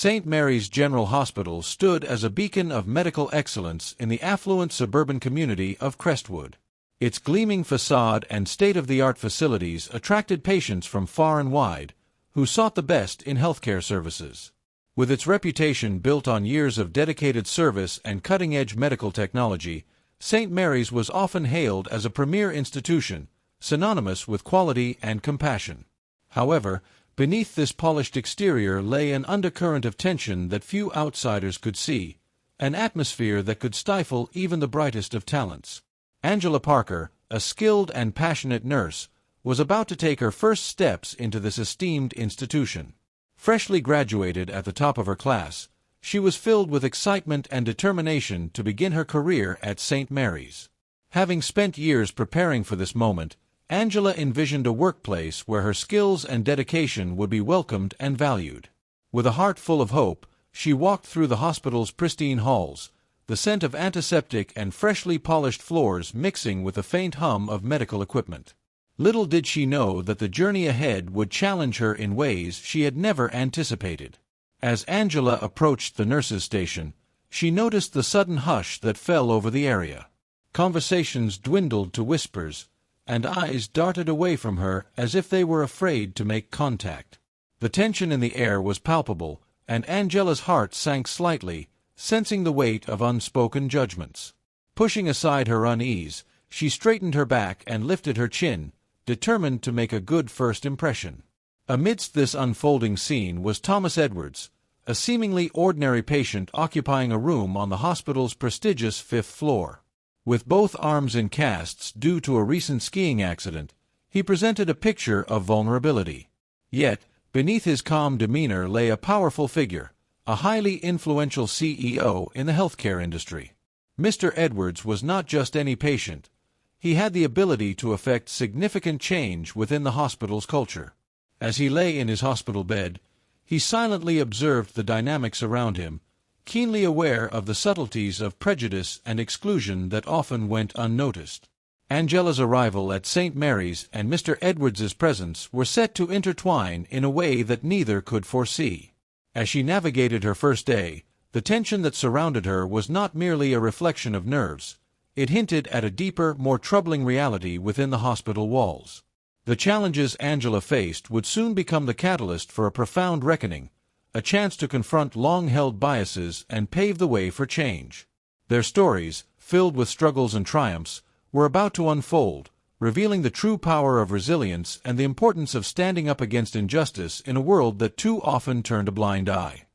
St. Mary's General Hospital stood as a beacon of medical excellence in the affluent suburban community of Crestwood. Its gleaming facade and state-of-the-art facilities attracted patients from far and wide, who sought the best in healthcare services. With its reputation built on years of dedicated service and cutting-edge medical technology, St. Mary's was often hailed as a premier institution, synonymous with quality and compassion. However, beneath this polished exterior lay an undercurrent of tension that few outsiders could see, an atmosphere that could stifle even the brightest of talents. Angela Parker, a skilled and passionate nurse, was about to take her first steps into this esteemed institution. Freshly graduated at the top of her class, she was filled with excitement and determination to begin her career at St. Mary's. Having spent years preparing for this moment, Angela envisioned a workplace where her skills and dedication would be welcomed and valued. With a heart full of hope, she walked through the hospital's pristine halls, the scent of antiseptic and freshly polished floors mixing with the faint hum of medical equipment. Little did she know that the journey ahead would challenge her in ways she had never anticipated. As Angela approached the nurses' station, she noticed the sudden hush that fell over the area. Conversations dwindled to whispers, and eyes darted away from her as if they were afraid to make contact. The tension in the air was palpable, and Angela's heart sank slightly, sensing the weight of unspoken judgments. Pushing aside her unease, she straightened her back and lifted her chin, determined to make a good first impression. Amidst this unfolding scene was Thomas Edwards, a seemingly ordinary patient occupying a room on the hospital's prestigious 5th floor. With both arms in casts due to a recent skiing accident, he presented a picture of vulnerability. Yet, beneath his calm demeanor lay a powerful figure, a highly influential CEO in the healthcare industry. Mr. Edwards was not just any patient. He had the ability to effect significant change within the hospital's culture. As he lay in his hospital bed, he silently observed the dynamics around him, keenly aware of the subtleties of prejudice and exclusion that often went unnoticed. Angela's arrival at St. Mary's and Mr. Edwards's presence were set to intertwine in a way that neither could foresee. As she navigated her first day, the tension that surrounded her was not merely a reflection of nerves. It hinted at a deeper, more troubling reality within the hospital walls. The challenges Angela faced would soon become the catalyst for a profound reckoning, a chance to confront long-held biases and pave the way for change. Their stories, filled with struggles and triumphs, were about to unfold, revealing the true power of resilience and the importance of standing up against injustice in a world that too often turned a blind eye.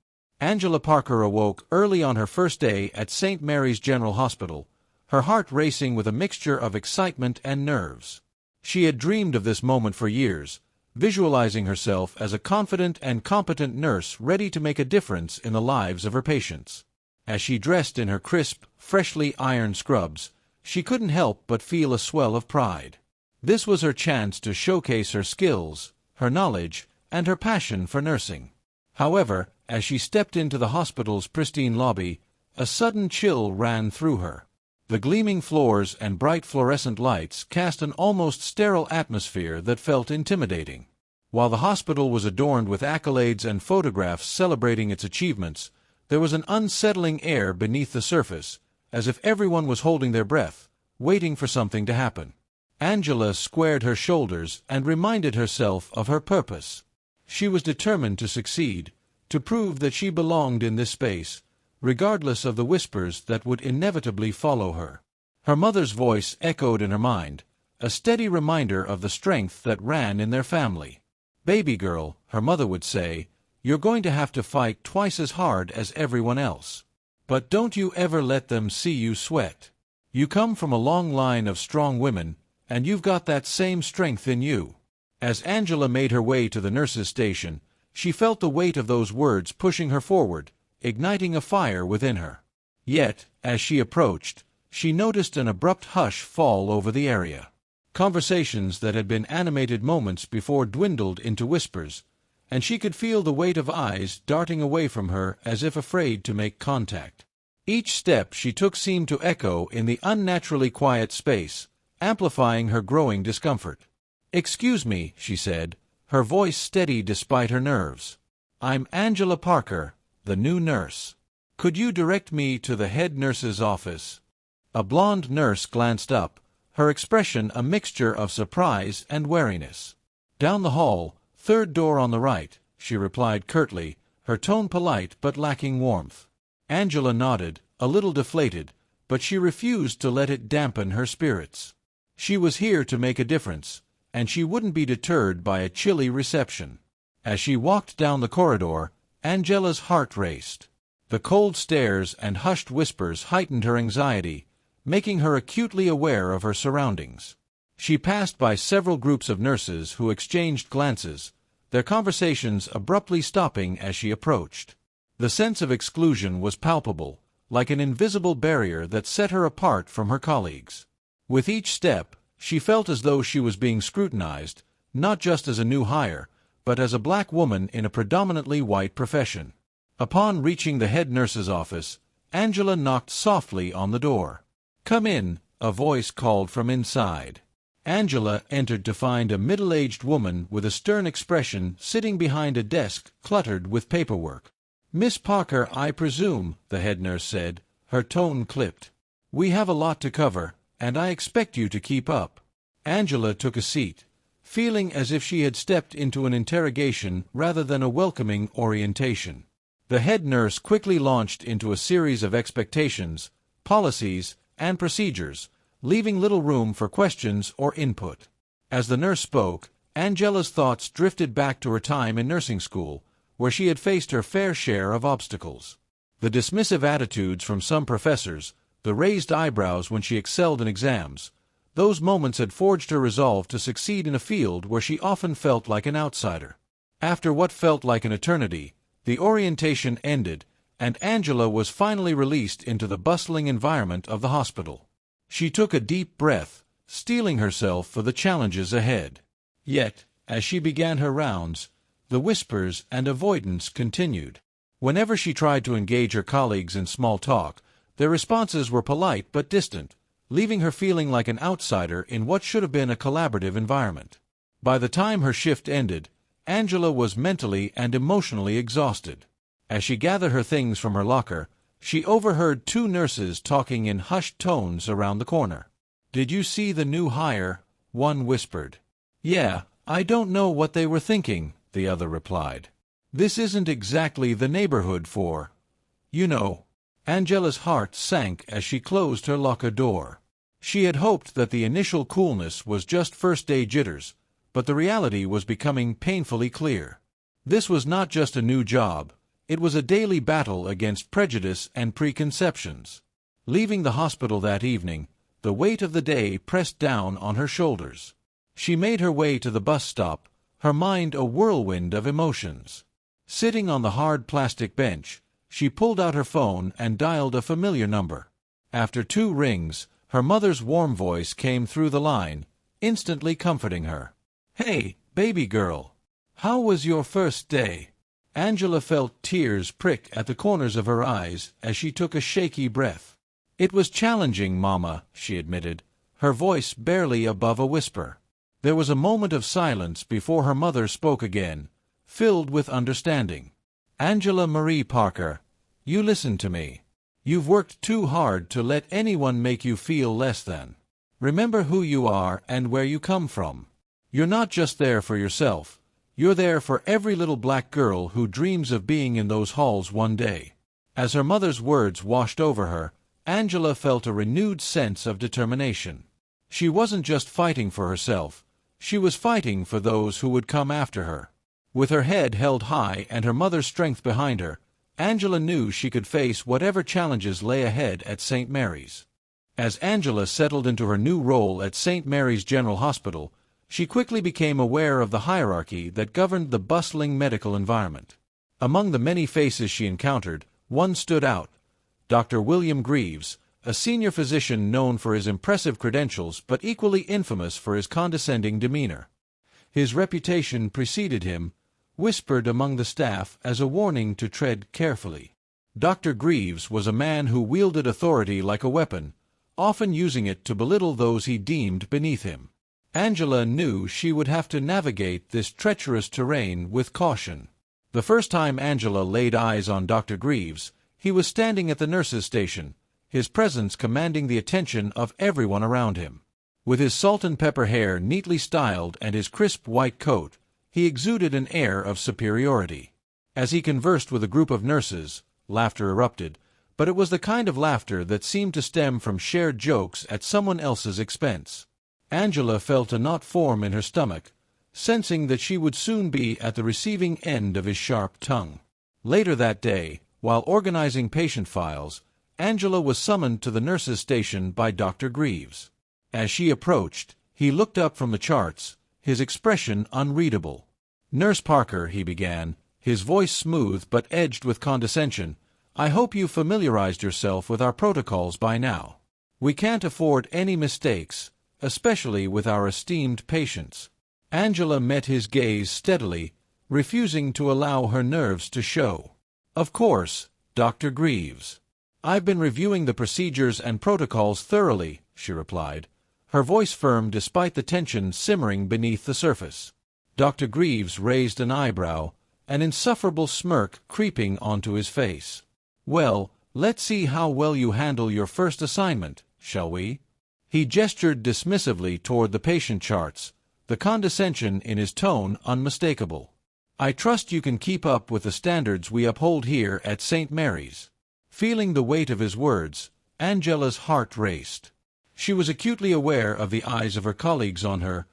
Angela Parker awoke early on her first day at St. Mary's General Hospital, her heart racing with a mixture of excitement and nerves. She had dreamed of this moment for years, visualizing herself as a confident and competent nurse ready to make a difference in the lives of her patients. As she dressed in her crisp, freshly ironed scrubs, she couldn't help but feel a swell of pride. This was her chance to showcase her skills, her knowledge, and her passion for nursing. However, as she stepped into the hospital's pristine lobby, a sudden chill ran through her. The gleaming floors and bright fluorescent lights cast an almost sterile atmosphere that felt intimidating. While the hospital was adorned with accolades and photographs celebrating its achievements, there was an unsettling air beneath the surface, as if everyone was holding their breath, waiting for something to happen. Angela squared her shoulders and reminded herself of her purpose. She was determined to succeed, to prove that she belonged in this space, regardless of the whispers that would inevitably follow her. Her mother's voice echoed in her mind, a steady reminder of the strength that ran in their family. "Baby girl," her mother would say, "you're going to have to fight twice as hard as everyone else. But don't you ever let them see you sweat. You come from a long line of strong women, and you've got that same strength in you." As Angela made her way to the nurse's station, she felt the weight of those words pushing her forward, igniting a fire within her. Yet, as she approached, she noticed an abrupt hush fall over the area. Conversations that had been animated moments before dwindled into whispers, and she could feel the weight of eyes darting away from her as if afraid to make contact. Each step she took seemed to echo in the unnaturally quiet space, amplifying her growing discomfort. "Excuse me," she said, her voice steady despite her nerves. "I'm Angela Parker. the new nurse. "Could you direct me to the head nurse's office?" A blonde nurse glanced up, her expression a mixture of surprise and wariness. "Down the hall, third door on the right," she replied curtly, her tone polite but lacking warmth. Angela nodded, a little deflated, but she refused to let it dampen her spirits. She was here to make a difference, and she wouldn't be deterred by a chilly reception. As she walked down the corridor, Angela's heart raced. The cold stares and hushed whispers heightened her anxiety, making her acutely aware of her surroundings. She passed by several groups of nurses who exchanged glances, their conversations abruptly stopping as she approached. The sense of exclusion was palpable, like an invisible barrier that set her apart from her colleagues. With each step, she felt as though she was being scrutinized, not just as a new hire, but as a black woman in a predominantly white profession. Upon reaching the head nurse's office, Angela knocked softly on the door. "Come in," a voice called from inside. Angela entered to find a middle-aged woman with a stern expression sitting behind a desk cluttered with paperwork. "Miss Parker, I presume," the head nurse said, her tone clipped. "We have a lot to cover, and I expect you to keep up." Angela took a seat, feeling as if she had stepped into an interrogation rather than a welcoming orientation. The head nurse quickly launched into a series of expectations, policies, and procedures, leaving little room for questions or input. As the nurse spoke, Angela's thoughts drifted back to her time in nursing school, where she had faced her fair share of obstacles. The dismissive attitudes from some professors, the raised eyebrows when she excelled in exams, those moments had forged her resolve to succeed in a field where she often felt like an outsider. After what felt like an eternity, the orientation ended, and Angela was finally released into the bustling environment of the hospital. She took a deep breath, steeling herself for the challenges ahead. Yet, as she began her rounds, the whispers and avoidance continued. Whenever she tried to engage her colleagues in small talk, their responses were polite but distant, leaving her feeling like an outsider in what should have been a collaborative environment. By the time her shift ended, Angela was mentally and emotionally exhausted. As she gathered her things from her locker, she overheard two nurses talking in hushed tones around the corner. "Did you see the new hire?" one whispered. "Yeah, I don't know what they were thinking," the other replied. "This isn't exactly the neighborhood for, you know." Angela's heart sank as she closed her locker door. She had hoped that the initial coolness was just first-day jitters, but the reality was becoming painfully clear. This was not just a new job, it was a daily battle against prejudice and preconceptions. Leaving the hospital that evening, the weight of the day pressed down on her shoulders. She made her way to the bus stop, her mind a whirlwind of emotions. Sitting on the hard plastic bench, she pulled out her phone and dialed a familiar number. After 2 rings, her mother's warm voice came through the line, instantly comforting her. "Hey, baby girl. How was your first day?" Angela felt tears prick at the corners of her eyes as she took a shaky breath. "It was challenging, Mama," she admitted, her voice barely above a whisper. There was a moment of silence before her mother spoke again, filled with understanding. "Angela Marie Parker, you listen to me. You've worked too hard to let anyone make you feel less than. Remember who you are and where you come from. You're not just there for yourself. You're there for every little black girl who dreams of being in those halls one day." As her mother's words washed over her, Angela felt a renewed sense of determination. She wasn't just fighting for herself, she was fighting for those who would come after her. With her head held high and her mother's strength behind her, Angela knew she could face whatever challenges lay ahead at St. Mary's. As Angela settled into her new role at St. Mary's General Hospital, she quickly became aware of the hierarchy that governed the bustling medical environment. Among the many faces she encountered, one stood out: Dr. William Greaves, a senior physician known for his impressive credentials but equally infamous for his condescending demeanor. His reputation preceded him, whispered among the staff as a warning to tread carefully. Dr. Greaves was a man who wielded authority like a weapon, often using it to belittle those he deemed beneath him. Angela knew she would have to navigate this treacherous terrain with caution. The first time Angela laid eyes on Dr. Greaves, he was standing at the nurses' station, his presence commanding the attention of everyone around him. With his salt-and-pepper hair neatly styled and his crisp white coat, he exuded an air of superiority. As he conversed with a group of nurses, laughter erupted, but it was the kind of laughter that seemed to stem from shared jokes at someone else's expense. Angela felt a knot form in her stomach, sensing that she would soon be at the receiving end of his sharp tongue. Later that day, while organizing patient files, Angela was summoned to the nurses' station by Dr. Greaves. As she approached, he looked up from the charts, his expression unreadable. "Nurse Parker," he began, his voice smooth but edged with condescension, "I hope you've familiarized yourself with our protocols by now. We can't afford any mistakes, especially with our esteemed patients." Angela met his gaze steadily, refusing to allow her nerves to show. "Of course, Dr. Greaves. I've been reviewing the procedures and protocols thoroughly," she replied, her voice firm despite the tension simmering beneath the surface. Dr. Greaves raised an eyebrow, an insufferable smirk creeping onto his face. "Well, let's see how well you handle your first assignment, shall we?" He gestured dismissively toward the patient charts, the condescension in his tone unmistakable. "I trust you can keep up with the standards we uphold here at St. Mary's." Feeling the weight of his words, Angela's heart raced. She was acutely aware of the eyes of her colleagues on her,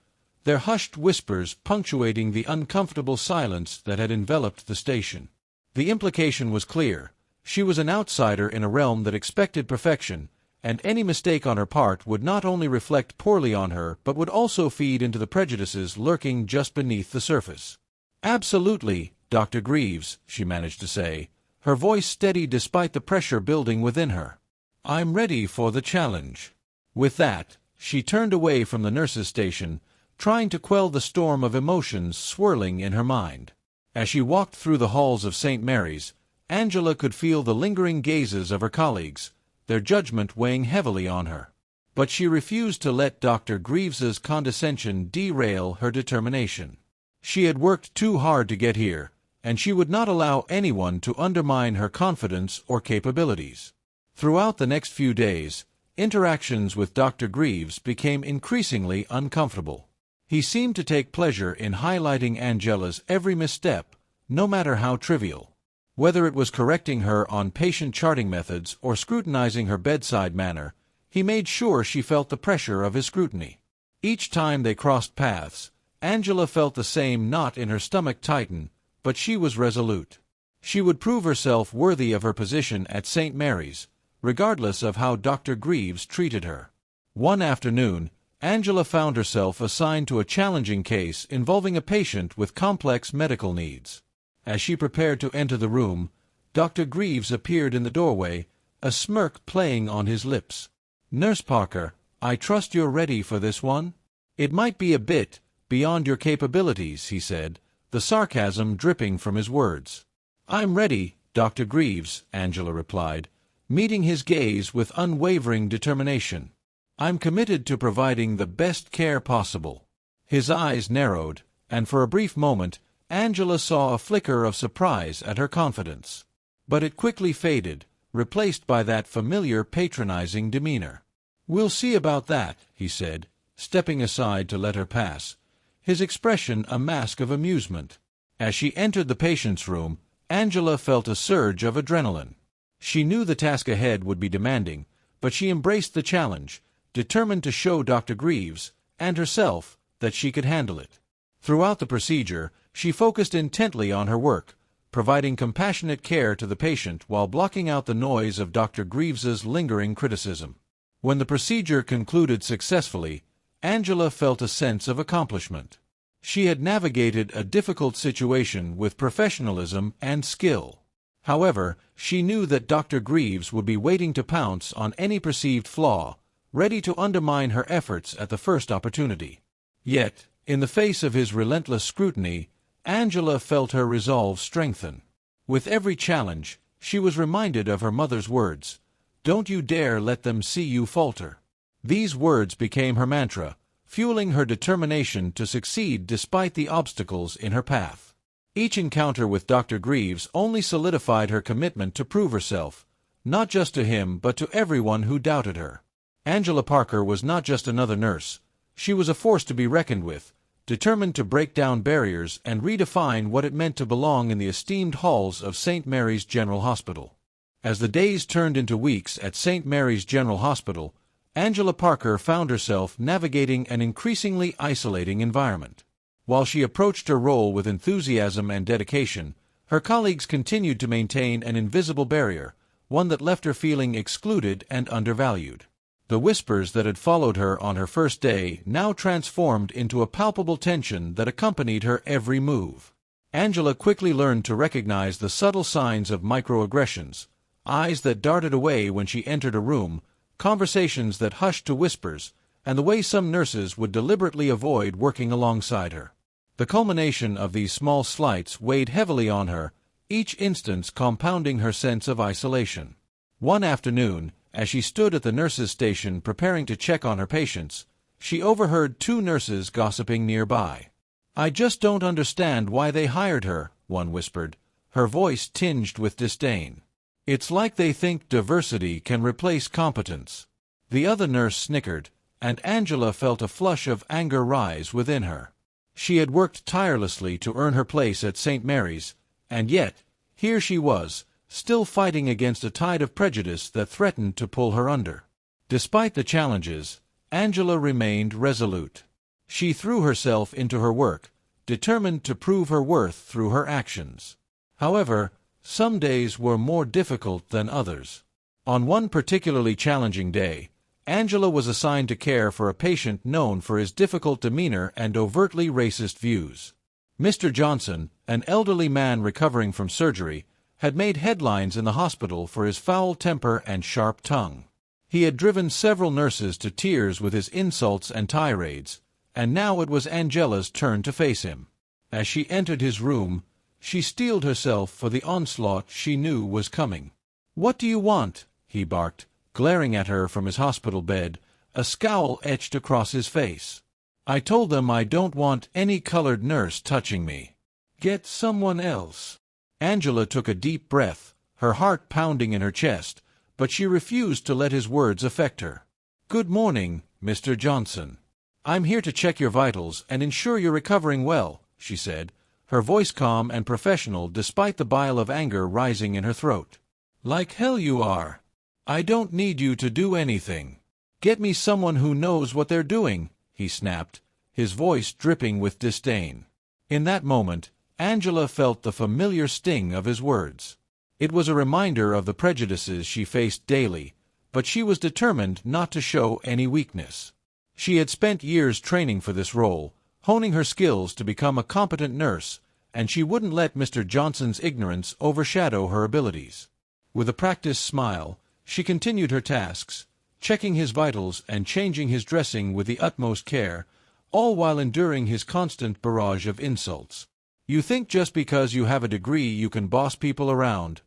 their hushed whispers punctuating the uncomfortable silence that had enveloped the station. The implication was clear. She was an outsider in a realm that expected perfection, and any mistake on her part would not only reflect poorly on her but would also feed into the prejudices lurking just beneath the surface. "Absolutely, Dr. Greaves," she managed to say, her voice steady despite the pressure building within her. "I'm ready for the challenge." With that, she turned away from the nurses' station, trying to quell the storm of emotions swirling in her mind. As she walked through the halls of St. Mary's, Angela could feel the lingering gazes of her colleagues, their judgment weighing heavily on her. But she refused to let Dr. Greaves's condescension derail her determination. She had worked too hard to get here, and she would not allow anyone to undermine her confidence or capabilities. Throughout the next few days, interactions with Dr. Greaves became increasingly uncomfortable. He seemed to take pleasure in highlighting Angela's every misstep, no matter how trivial. Whether it was correcting her on patient charting methods or scrutinizing her bedside manner, he made sure she felt the pressure of his scrutiny. Each time they crossed paths, Angela felt the same knot in her stomach tighten, but she was resolute. She would prove herself worthy of her position at St. Mary's, regardless of how Dr. Greaves treated her. One afternoon, Angela found herself assigned to a challenging case involving a patient with complex medical needs. As she prepared to enter the room, Dr. Greaves appeared in the doorway, a smirk playing on his lips. "Nurse Parker, I trust you're ready for this one? It might be a bit beyond your capabilities," he said, the sarcasm dripping from his words. "I'm ready, Dr. Greaves," Angela replied, meeting his gaze with unwavering determination. "I'm committed to providing the best care possible." His eyes narrowed, and for a brief moment, Angela saw a flicker of surprise at her confidence. But it quickly faded, replaced by that familiar patronizing demeanor. "We'll see about that," he said, stepping aside to let her pass, his expression a mask of amusement. As she entered the patient's room, Angela felt a surge of adrenaline. She knew the task ahead would be demanding, but she embraced the challenge, determined to show Dr. Greaves, and herself, that she could handle it. Throughout the procedure, she focused intently on her work, providing compassionate care to the patient while blocking out the noise of Dr. Greaves's lingering criticism. When the procedure concluded successfully, Angela felt a sense of accomplishment. She had navigated a difficult situation with professionalism and skill. However, she knew that Dr. Greaves would be waiting to pounce on any perceived flaw, ready to undermine her efforts at the first opportunity. Yet, in the face of his relentless scrutiny, Angela felt her resolve strengthen. With every challenge, she was reminded of her mother's words, "Don't you dare let them see you falter." These words became her mantra, fueling her determination to succeed despite the obstacles in her path. Each encounter with Dr. Greaves only solidified her commitment to prove herself, not just to him but to everyone who doubted her. Angela Parker was not just another nurse. She was a force to be reckoned with, determined to break down barriers and redefine what it meant to belong in the esteemed halls of St. Mary's General Hospital. As the days turned into weeks at St. Mary's General Hospital, Angela Parker found herself navigating an increasingly isolating environment. While she approached her role with enthusiasm and dedication, her colleagues continued to maintain an invisible barrier, one that left her feeling excluded and undervalued. The whispers that had followed her on her first day now transformed into a palpable tension that accompanied her every move. Angela quickly learned to recognize the subtle signs of microaggressions: eyes that darted away when she entered a room, conversations that hushed to whispers, and the way some nurses would deliberately avoid working alongside her. The culmination of these small slights weighed heavily on her, each instance compounding her sense of isolation. One afternoon, as she stood at the nurses' station preparing to check on her patients, she overheard two nurses gossiping nearby. "I just don't understand why they hired her," one whispered, her voice tinged with disdain. "It's like they think diversity can replace competence." The other nurse snickered, and Angela felt a flush of anger rise within her. She had worked tirelessly to earn her place at St. Mary's, and yet, here she was, still fighting against a tide of prejudice that threatened to pull her under. Despite the challenges, Angela remained resolute. She threw herself into her work, determined to prove her worth through her actions. However, some days were more difficult than others. On one particularly challenging day, Angela was assigned to care for a patient known for his difficult demeanor and overtly racist views. Mr. Johnson, an elderly man recovering from surgery, had made headlines in the hospital for his foul temper and sharp tongue. He had driven several nurses to tears with his insults and tirades, and now it was Angela's turn to face him. As she entered his room, she steeled herself for the onslaught she knew was coming. "What do you want?" he barked, glaring at her from his hospital bed, a scowl etched across his face. "I told them I don't want any colored nurse touching me. Get someone else." Angela took a deep breath, her heart pounding in her chest, but she refused to let his words affect her. "Good morning, Mr. Johnson. I'm here to check your vitals and ensure you're recovering well," she said, her voice calm and professional despite the bile of anger rising in her throat. "Like hell you are. I don't need you to do anything. Get me someone who knows what they're doing," he snapped, his voice dripping with disdain. In that moment, Angela felt the familiar sting of his words. It was a reminder of the prejudices she faced daily, but she was determined not to show any weakness. She had spent years training for this role, honing her skills to become a competent nurse, and she wouldn't let Mr. Johnson's ignorance overshadow her abilities. With a practiced smile, she continued her tasks, checking his vitals and changing his dressing with the utmost care, all while enduring his constant barrage of insults. "You think just because you have a degree you can boss people around,"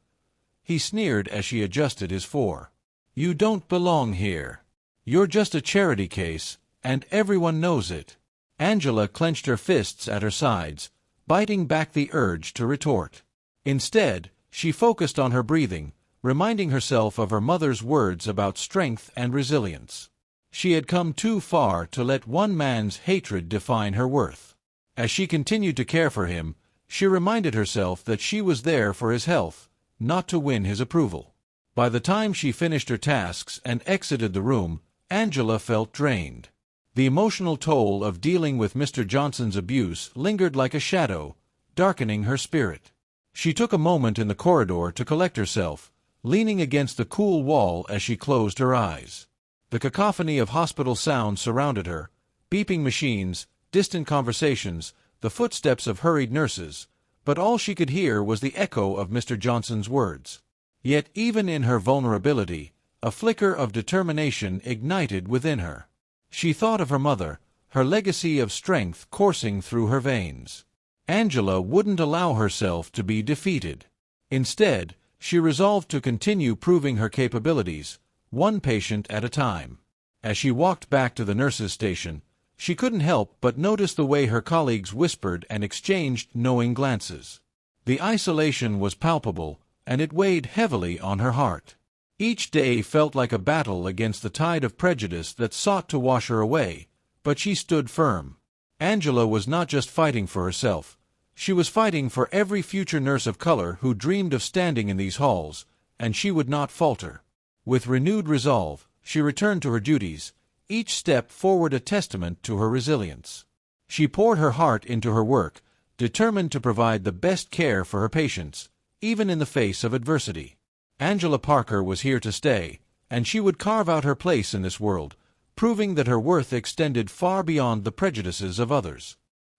he sneered as she adjusted his four. "You don't belong here. You're just a charity case, and everyone knows it." Angela clenched her fists at her sides, biting back the urge to retort. Instead, she focused on her breathing, reminding herself of her mother's words about strength and resilience. She had come too far to let one man's hatred define her worth. As she continued to care for him, she reminded herself that she was there for his health, not to win his approval. By the time she finished her tasks and exited the room, Angela felt drained. The emotional toll of dealing with Mr. Johnson's abuse lingered like a shadow, darkening her spirit. She took a moment in the corridor to collect herself, leaning against the cool wall as she closed her eyes. The cacophony of hospital sounds surrounded her: beeping machines, distant conversations, the footsteps of hurried nurses, but all she could hear was the echo of Mr. Johnson's words. Yet even in her vulnerability, a flicker of determination ignited within her. She thought of her mother, her legacy of strength coursing through her veins. Angela wouldn't allow herself to be defeated. Instead, she resolved to continue proving her capabilities, one patient at a time. As she walked back to the nurses' station, she couldn't help but notice the way her colleagues whispered and exchanged knowing glances. The isolation was palpable, and it weighed heavily on her heart. Each day felt like a battle against the tide of prejudice that sought to wash her away, but she stood firm. Angela was not just fighting for herself. She was fighting for every future nurse of color who dreamed of standing in these halls, and she would not falter. With renewed resolve, she returned to her duties, each step forward a testament to her resilience. She poured her heart into her work, determined to provide the best care for her patients, even in the face of adversity. Angela Parker was here to stay, and she would carve out her place in this world, proving that her worth extended far beyond the prejudices of others.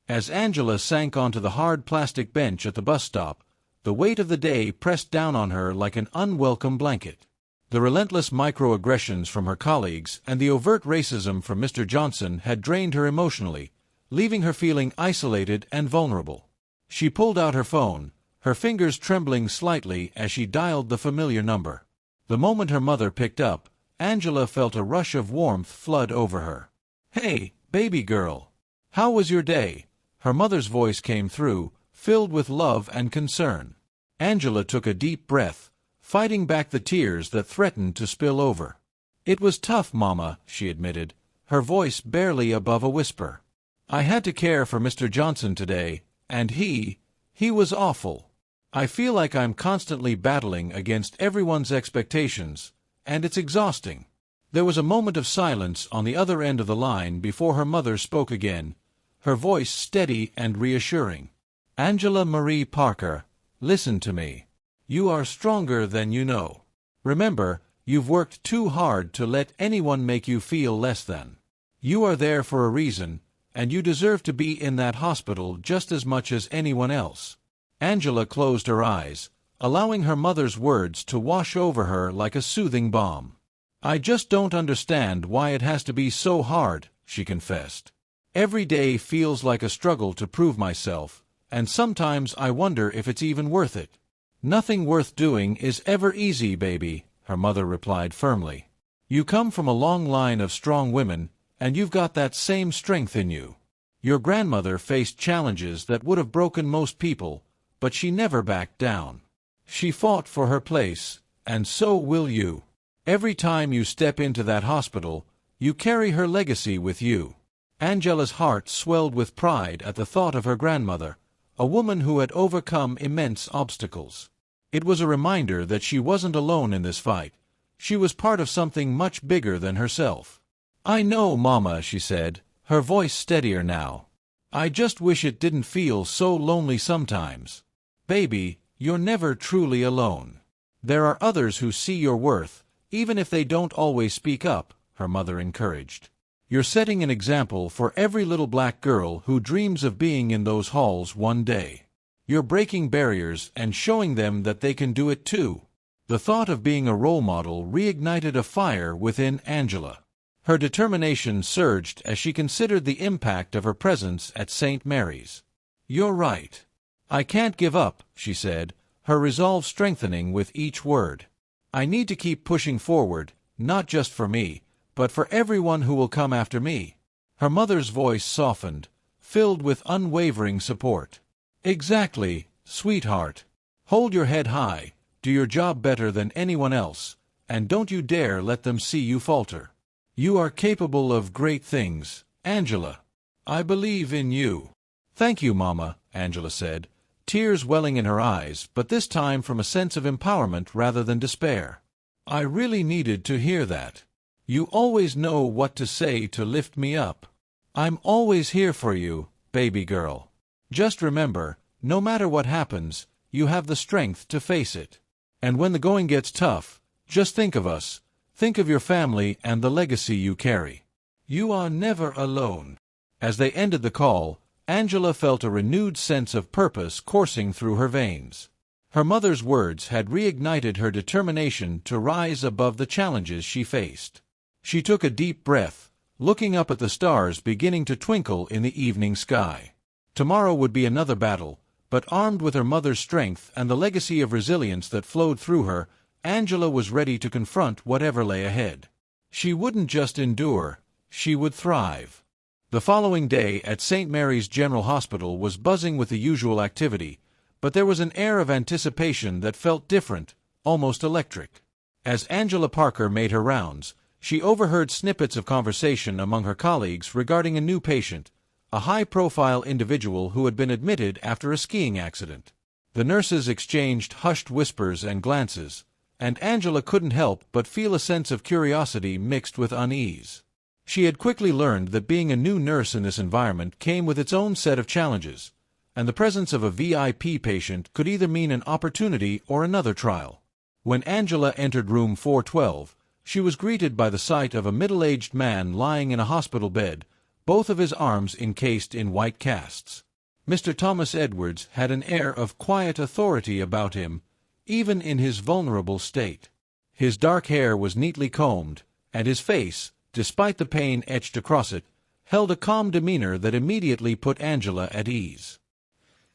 As Angela sank onto the hard plastic bench at the bus stop, the weight of the day pressed down on her like an unwelcome blanket. The relentless microaggressions from her colleagues and the overt racism from Mr. Johnson had drained her emotionally, leaving her feeling isolated and vulnerable. She pulled out her phone, her fingers trembling slightly as she dialed the familiar number. The moment her mother picked up, Angela felt a rush of warmth flood over her. "Hey, baby girl. How was your day?" Her mother's voice came through, filled with love and concern. Angela took a deep breath, fighting back the tears that threatened to spill over. "It was tough, Mama," she admitted, her voice barely above a whisper. "I had to care for Mr. Johnson today, and he was awful. I feel like I'm constantly battling against everyone's expectations, and it's exhausting." There was a moment of silence on the other end of the line before her mother spoke again, her voice steady and reassuring. "Angela Marie Parker, listen to me. You are stronger than you know. Remember, you've worked too hard to let anyone make you feel less than. You are there for a reason, and you deserve to be in that hospital just as much as anyone else." Angela closed her eyes, allowing her mother's words to wash over her like a soothing balm. "I just don't understand why it has to be so hard," she confessed. "Every day feels like a struggle to prove myself, and sometimes I wonder if it's even worth it." "Nothing worth doing is ever easy, baby," her mother replied firmly. "You come from a long line of strong women, and you've got that same strength in you. Your grandmother faced challenges that would have broken most people, but she never backed down. She fought for her place, and so will you. Every time you step into that hospital, you carry her legacy with you." Angela's heart swelled with pride at the thought of her grandmother, a woman who had overcome immense obstacles. It was a reminder that she wasn't alone in this fight. She was part of something much bigger than herself. "I know, Mama," she said, her voice steadier now. "I just wish it didn't feel so lonely sometimes." "Baby, you're never truly alone. There are others who see your worth, even if they don't always speak up," her mother encouraged. "You're setting an example for every little black girl who dreams of being in those halls one day. You're breaking barriers and showing them that they can do it too." The thought of being a role model reignited a fire within Angela. Her determination surged as she considered the impact of her presence at St. Mary's. "You're right. I can't give up," she said, her resolve strengthening with each word. "I need to keep pushing forward, not just for me, but for everyone who will come after me." Her mother's voice softened, filled with unwavering support. "Exactly, sweetheart. Hold your head high, do your job better than anyone else, and don't you dare let them see you falter. You are capable of great things, Angela. I believe in you." "Thank you, Mama," Angela said, tears welling in her eyes, but this time from a sense of empowerment rather than despair. "I really needed to hear that. You always know what to say to lift me up. I'm always here for you, baby girl. Just remember, no matter what happens, you have the strength to face it. And when the going gets tough, just think of us. Think of your family and the legacy you carry. You are never alone." As they ended the call, Angela felt a renewed sense of purpose coursing through her veins. Her mother's words had reignited her determination to rise above the challenges she faced. She took a deep breath, looking up at the stars beginning to twinkle in the evening sky. Tomorrow would be another battle, but armed with her mother's strength and the legacy of resilience that flowed through her, Angela was ready to confront whatever lay ahead. She wouldn't just endure, she would thrive. The following day at St. Mary's General Hospital was buzzing with the usual activity, but there was an air of anticipation that felt different, almost electric. As Angela Parker made her rounds, she overheard snippets of conversation among her colleagues regarding a new patient, a high-profile individual who had been admitted after a skiing accident. The nurses exchanged hushed whispers and glances, and Angela couldn't help but feel a sense of curiosity mixed with unease. She had quickly learned that being a new nurse in this environment came with its own set of challenges, and the presence of a VIP patient could either mean an opportunity or another trial. When Angela entered room 412, she was greeted by the sight of a middle-aged man lying in a hospital bed, both of his arms encased in white casts. Mr. Thomas Edwards had an air of quiet authority about him, even in his vulnerable state. His dark hair was neatly combed, and his face, despite the pain etched across it, held a calm demeanor that immediately put Angela at ease.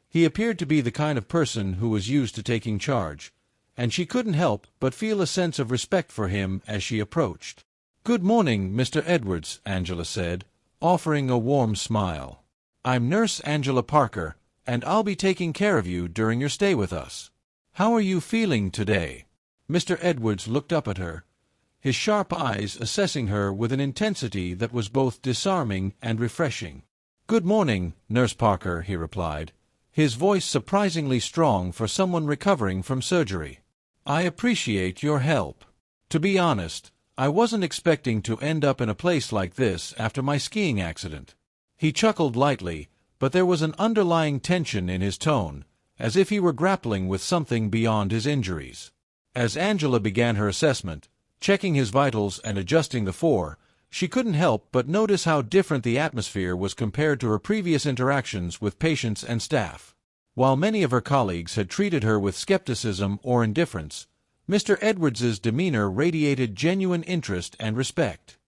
He appeared to be the kind of person who was used to taking charge, and she couldn't help but feel a sense of respect for him as she approached. "Good morning, Mr. Edwards," Angela said, offering a warm smile. "I'm Nurse Angela Parker, and I'll be taking care of you during your stay with us. How are you feeling today?" Mr. Edwards looked up at her, his sharp eyes assessing her with an intensity that was both disarming and refreshing. "Good morning, Nurse Parker," he replied, his voice surprisingly strong for someone recovering from surgery. "I appreciate your help. To be honest, I wasn't expecting to end up in a place like this after my skiing accident." He chuckled lightly, but there was an underlying tension in his tone, as if he were grappling with something beyond his injuries. As Angela began her assessment, checking his vitals and adjusting the 4, she couldn't help but notice how different the atmosphere was compared to her previous interactions with patients and staff. While many of her colleagues had treated her with skepticism or indifference, Mr. Edwards's demeanor radiated genuine interest and respect.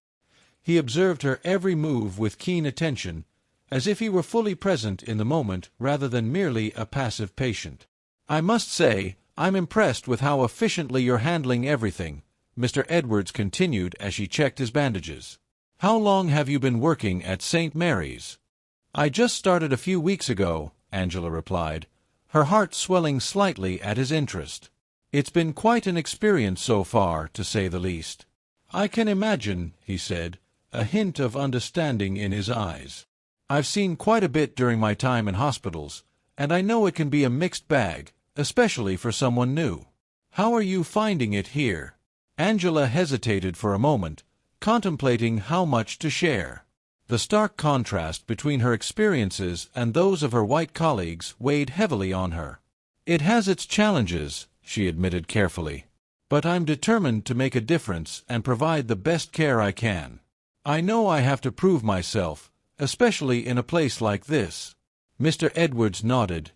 He observed her every move with keen attention, as if he were fully present in the moment rather than merely a passive patient. "I must say, I'm impressed with how efficiently you're handling everything," Mr. Edwards continued as she checked his bandages. "How long have you been working at St. Mary's?" "I just started a few weeks ago," Angela replied, her heart swelling slightly at his interest. "It's been quite an experience so far, to say the least." "I can imagine," he said, a hint of understanding in his eyes. "I've seen quite a bit during my time in hospitals, and I know it can be a mixed bag, especially for someone new. How are you finding it here?" Angela hesitated for a moment, contemplating how much to share. The stark contrast between her experiences and those of her white colleagues weighed heavily on her. "It has its challenges," she admitted carefully, "but I'm determined to make a difference and provide the best care I can. I know I have to prove myself, especially in a place like this." Mr. Edwards nodded,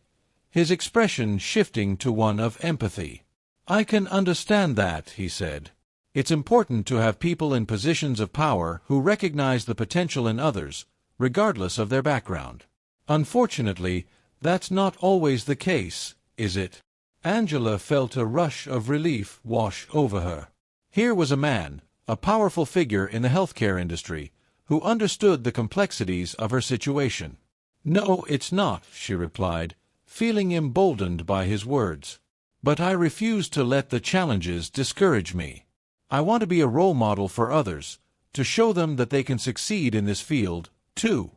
his expression shifting to one of empathy. "I can understand that," he said. "It's important to have people in positions of power who recognize the potential in others, regardless of their background. Unfortunately, that's not always the case, is it?" Angela felt a rush of relief wash over her. Here was a man, a powerful figure in the healthcare industry, who understood the complexities of her situation. "No, it's not," she replied, feeling emboldened by his words. "But I refuse to let the challenges discourage me. I want to be a role model for others, to show them that they can succeed in this field, too."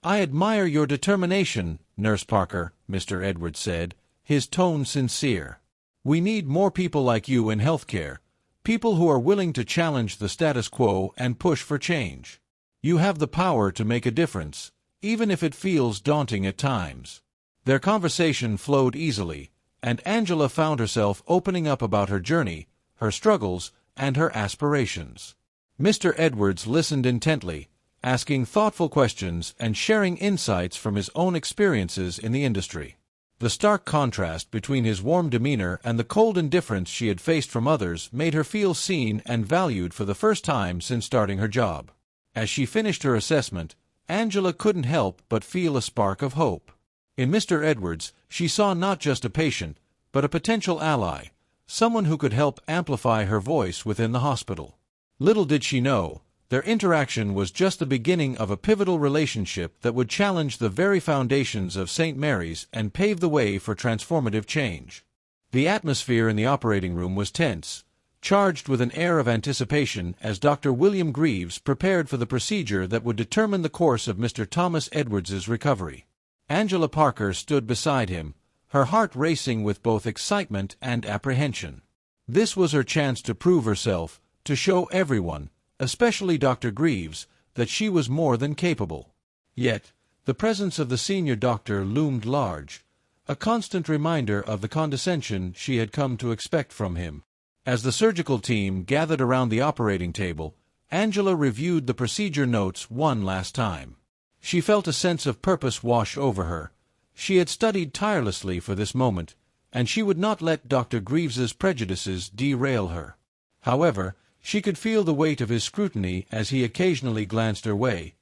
"I admire your determination, Nurse Parker," Mr. Edwards said, his tone sincere. "We need more people like you in healthcare, people who are willing to challenge the status quo and push for change. You have the power to make a difference, even if it feels daunting at times." Their conversation flowed easily, and Angela found herself opening up about her journey, her struggles, and her aspirations. Mr. Edwards listened intently, asking thoughtful questions and sharing insights from his own experiences in the industry. The stark contrast between his warm demeanor and the cold indifference she had faced from others made her feel seen and valued for the first time since starting her job. As she finished her assessment, Angela couldn't help but feel a spark of hope. In Mr. Edwards, she saw not just a patient, but a potential ally, someone who could help amplify her voice within the hospital. Little did she know, Their interaction was just the beginning of a pivotal relationship that would challenge the very foundations of St. Mary's and pave the way for transformative change. The atmosphere in the operating room was tense, charged with an air of anticipation as Dr. William Greaves prepared for the procedure that would determine the course of Mr. Thomas Edwards's recovery. Angela Parker stood beside him, her heart racing with both excitement and apprehension. This was her chance to prove herself, to show everyone, especially Dr. Greaves, that she was more than capable. Yet, the presence of the senior doctor loomed large, a constant reminder of the condescension she had come to expect from him. As the surgical team gathered around the operating table, Angela reviewed the procedure notes one last time. She felt a sense of purpose wash over her. She had studied tirelessly for this moment, and she would not let Dr. Greaves's prejudices derail her. However, she could feel the weight of his scrutiny as he occasionally glanced her way,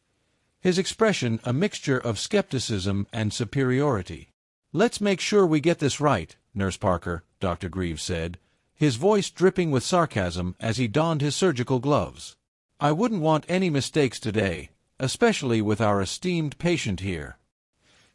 his expression a mixture of skepticism and superiority. "Let's make sure we get this right, Nurse Parker," Dr. Greaves said, his voice dripping with sarcasm as he donned his surgical gloves. "I wouldn't want any mistakes today, especially with our esteemed patient here."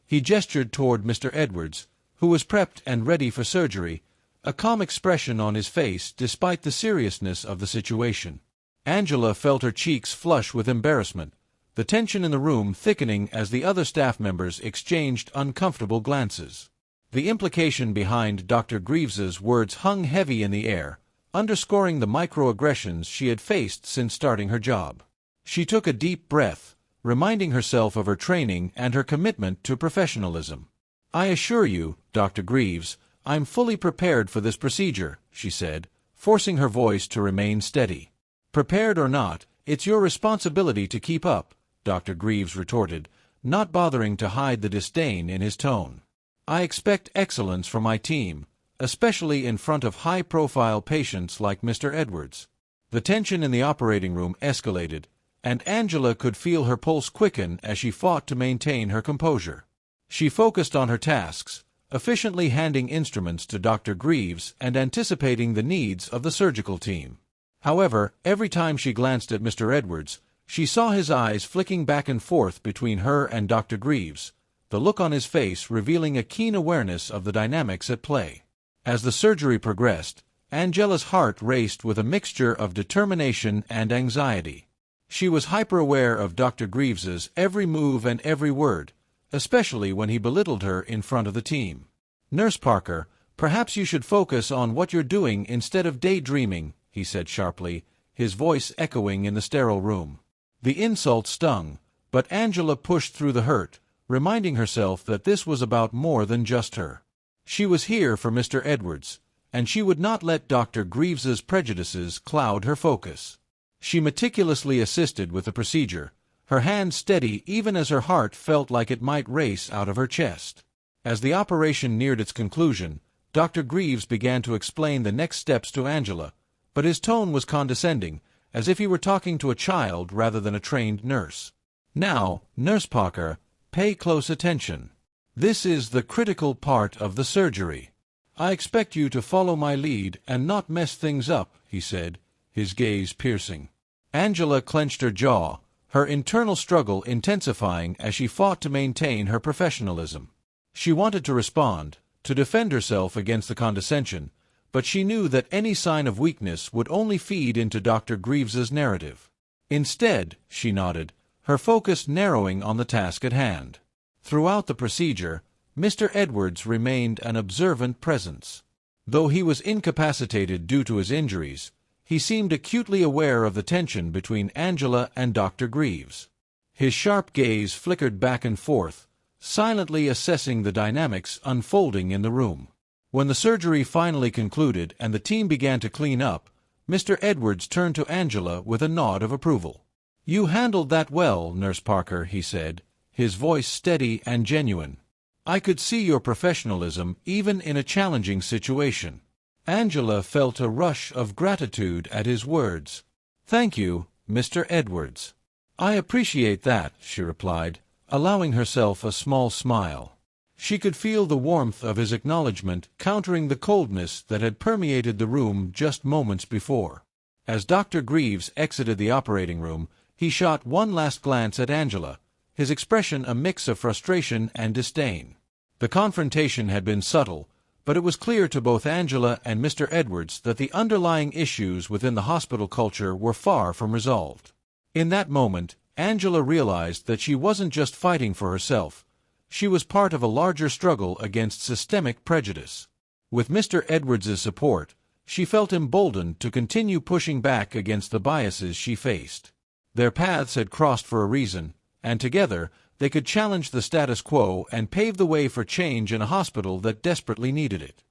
He gestured toward Mr. Edwards, who was prepped and ready for surgery, a calm expression on his face despite the seriousness of the situation. Angela felt her cheeks flush with embarrassment, the tension in the room thickening as the other staff members exchanged uncomfortable glances. The implication behind Dr. Greaves's words hung heavy in the air, underscoring the microaggressions she had faced since starting her job. She took a deep breath, reminding herself of her training and her commitment to professionalism. "I assure you, Dr. Greaves, I'm fully prepared for this procedure," she said, forcing her voice to remain steady. "Prepared or not, it's your responsibility to keep up," Dr. Greaves retorted, not bothering to hide the disdain in his tone. "I expect excellence from my team, especially in front of high-profile patients like Mr. Edwards." The tension in the operating room escalated, and Angela could feel her pulse quicken as she fought to maintain her composure. She focused on her tasks, efficiently handing instruments to Dr. Greaves and anticipating the needs of the surgical team. However, every time she glanced at Mr. Edwards, she saw his eyes flicking back and forth between her and Dr. Greaves, the look on his face revealing a keen awareness of the dynamics at play. As the surgery progressed, Angela's heart raced with a mixture of determination and anxiety. She was hyper-aware of Dr. Greaves's every move and every word, especially when he belittled her in front of the team. "Nurse Parker, perhaps you should focus on what you're doing instead of daydreaming," he said sharply, his voice echoing in the sterile room. The insult stung, but Angela pushed through the hurt, reminding herself that this was about more than just her. She was here for Mr. Edwards, and she would not let Dr. Greaves's prejudices cloud her focus. She meticulously assisted with the procedure, her hand steady even as her heart felt like it might race out of her chest. As the operation neared its conclusion, Dr. Greaves began to explain the next steps to Angela, but his tone was condescending, as if he were talking to a child rather than a trained nurse. "Now, Nurse Parker, pay close attention. This is the critical part of the surgery. I expect you to follow my lead and not mess things up," he said, his gaze piercing. Angela clenched her jaw, her internal struggle intensifying as she fought to maintain her professionalism. She wanted to respond, to defend herself against the condescension, but she knew that any sign of weakness would only feed into Dr. Greaves's narrative. Instead, she nodded, her focus narrowing on the task at hand. Throughout the procedure, Mr. Edwards remained an observant presence. Though he was incapacitated due to his injuries, he seemed acutely aware of the tension between Angela and Dr. Greaves. His sharp gaze flickered back and forth, silently assessing the dynamics unfolding in the room. When the surgery finally concluded and the team began to clean up, Mr. Edwards turned to Angela with a nod of approval. "You handled that well, Nurse Parker," he said, his voice steady and genuine. "I could see your professionalism even in a challenging situation." Angela felt a rush of gratitude at his words. "Thank you, Mr. Edwards." "I appreciate that," she replied, allowing herself a small smile. She could feel the warmth of his acknowledgment countering the coldness that had permeated the room just moments before. As Dr. Greaves exited the operating room, He shot one last glance at Angela, his expression a mix of frustration and disdain. The confrontation had been subtle, but it was clear to both Angela and Mr. Edwards that the underlying issues within the hospital culture were far from resolved. In that moment, Angela realized that she wasn't just fighting for herself. She was part of a larger struggle against systemic prejudice. With Mr. Edwards's support, she felt emboldened to continue pushing back against the biases she faced. Their paths had crossed for a reason, and together they could challenge the status quo and pave the way for change in a hospital that desperately needed it.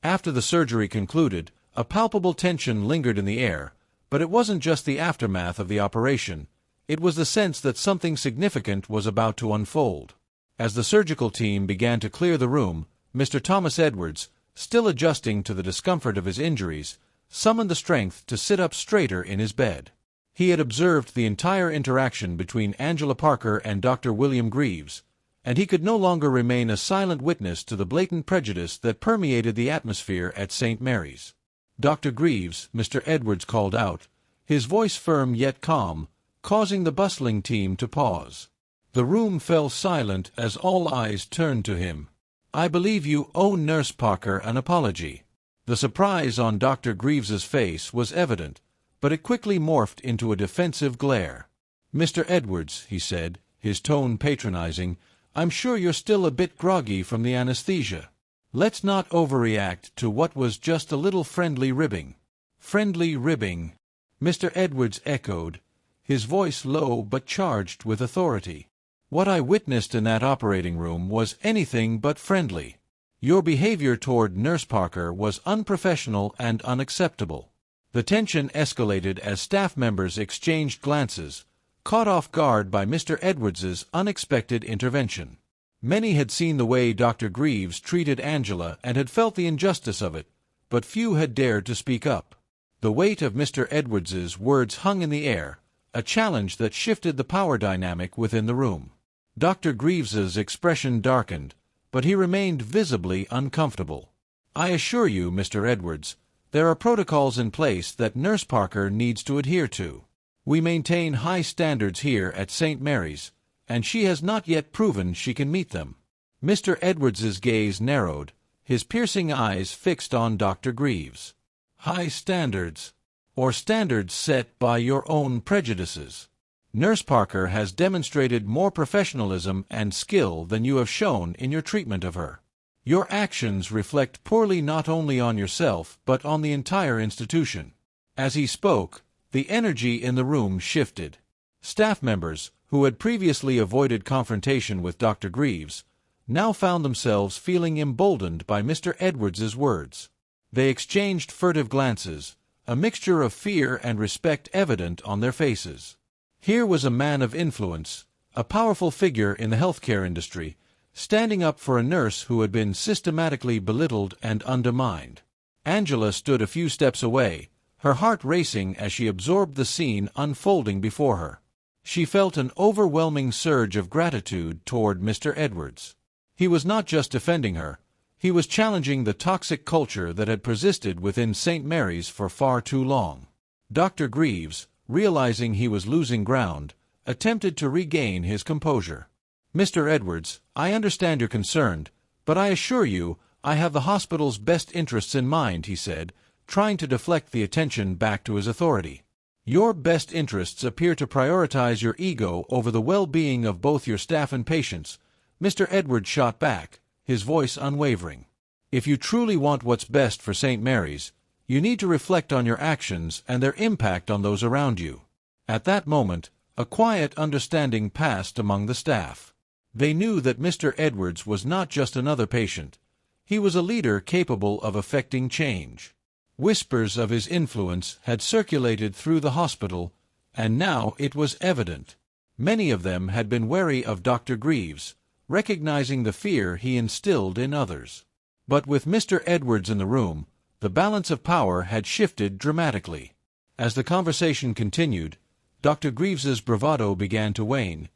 After the surgery concluded, a palpable tension lingered in the air, but it wasn't just the aftermath of the operation. It was the sense that something significant was about to unfold. As the surgical team began to clear the room, Mr. Thomas Edwards, still adjusting to the discomfort of his injuries, summoned the strength to sit up straighter in his bed. He had observed the entire interaction between Angela Parker and Dr. William Greaves, and he could no longer remain a silent witness to the blatant prejudice that permeated the atmosphere at St. Mary's. "Dr. Greaves," Mr. Edwards called out, his voice firm yet calm, causing the bustling team to pause. The room fell silent as all eyes turned to him. "I believe you owe Nurse Parker an apology." The surprise on Dr. Greaves's face was evident, but it quickly morphed into a defensive glare. "Mr. Edwards," he said, his tone patronizing, "I'm sure you're still a bit groggy from the anesthesia. Let's not overreact to what was just a little friendly ribbing." "Friendly ribbing," Mr. Edwards echoed, his voice low but charged with authority. "What I witnessed in that operating room was anything but friendly. Your behavior toward Nurse Parker was unprofessional and unacceptable." The tension escalated as staff members exchanged glances, caught off guard by Mr. Edwards's unexpected intervention. Many had seen the way Dr. Greaves treated Angela and had felt the injustice of it, but few had dared to speak up. The weight of Mr. Edwards's words hung in the air, a challenge that shifted the power dynamic within the room. Dr. Greaves's expression darkened, but he remained visibly uncomfortable. "I assure you, Mr. Edwards, there are protocols in place that Nurse Parker needs to adhere to. We maintain high standards here at St. Mary's, and she has not yet proven she can meet them." Mr. Edwards's gaze narrowed, his piercing eyes fixed on Dr. Greaves. "High standards, or standards set by your own prejudices? Nurse Parker has demonstrated more professionalism and skill than you have shown in your treatment of her. Your actions reflect poorly not only on yourself but on the entire institution." As he spoke, the energy in the room shifted. Staff members, who had previously avoided confrontation with Dr. Greaves, now found themselves feeling emboldened by Mr. Edwards's words. They exchanged furtive glances, a mixture of fear and respect evident on their faces. Here was a man of influence, a powerful figure in the healthcare industry, standing up for a nurse who had been systematically belittled and undermined. Angela stood a few steps away, her heart racing as she absorbed the scene unfolding before her. She felt an overwhelming surge of gratitude toward Mr. Edwards. He was not just defending her, he was challenging the toxic culture that had persisted within St. Mary's for far too long. Dr. Greaves, realizing he was losing ground, attempted to regain his composure. "Mr. Edwards, I understand you're concerned, but I assure you I have the hospital's best interests in mind," he said, trying to deflect the attention back to his authority. "Your best interests appear to prioritize your ego over the well-being of both your staff and patients," Mr. Edwards shot back, his voice unwavering. "If you truly want what's best for St. Mary's, you need to reflect on your actions and their impact on those around you." At that moment, a quiet understanding passed among the staff. They knew that Mr. Edwards was not just another patient. He was a leader capable of effecting change. Whispers of his influence had circulated through the hospital, and now it was evident. Many of them had been wary of Dr. Greaves, recognizing the fear he instilled in others. But with Mr. Edwards in the room, the balance of power had shifted dramatically. As the conversation continued, Dr. Greaves's bravado began to wane,